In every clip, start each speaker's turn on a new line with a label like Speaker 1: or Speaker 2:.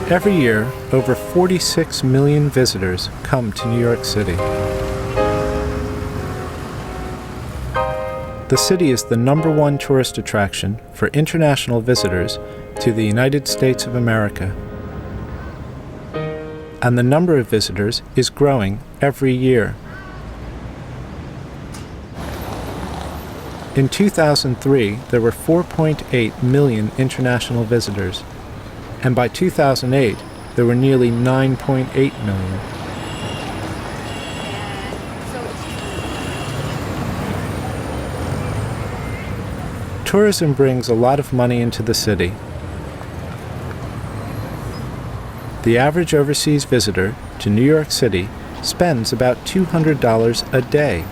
Speaker 1: Every year, over 46 million visitors come to New York City. The city is the #1 tourist attraction for international visitors to the United States of America. And the number of visitors is growing every year. In 2003, there were 4.8 million international visitors, and by 2008, there were nearly 9.8 million. Tourism brings a lot of money into the city. The average overseas visitor to New York City spends about $200 a day.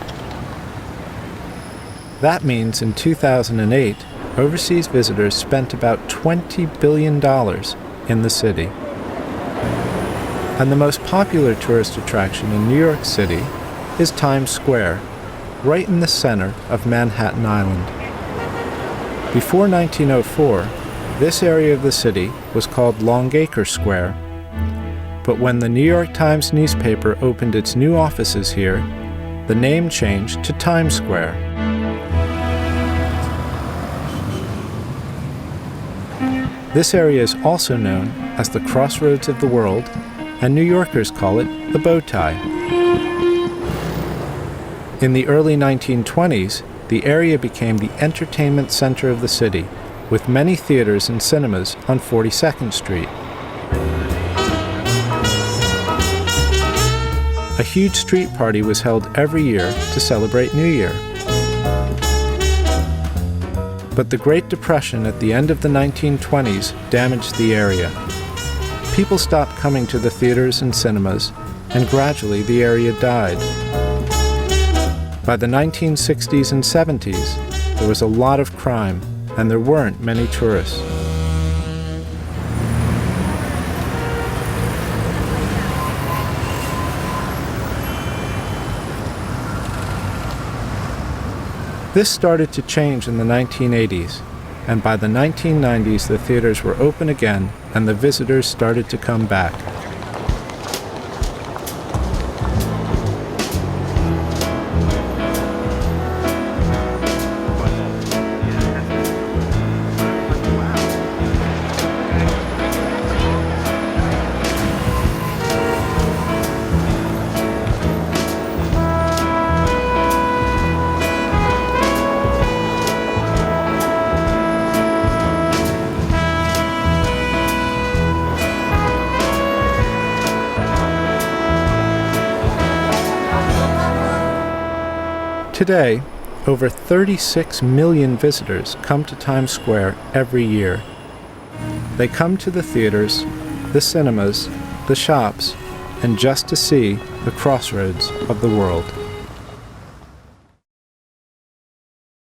Speaker 1: That means in 2008, overseas visitors spent about $20 billion in the city. And the most popular tourist attraction in New York City is Times Square, right in the center of Manhattan Island. Before 1904, this area of the city was called Longacre Square. But when the New York Times newspaper opened its new offices here, the name changed to Times Square. This area is also known as the Crossroads of the World, and New Yorkers call it the Bow Tie. In the early 1920s, the area became the entertainment center of the city, with many theaters and cinemas on 42nd Street. A huge street party was held every year to celebrate New Year. But the Great Depression at the end of the 1920s damaged the area. People stopped coming to the theaters and cinemas, and gradually the area died. By the 1960s and 70s, there was a lot of crime, and there weren't many tourists. This started to change in the 1980s, and by the 1990s the theaters were open again and the visitors started to come back. Today, over 36 million visitors come to Times Square every year. They come to the theaters, the cinemas, the shops, and just to see the crossroads of the world.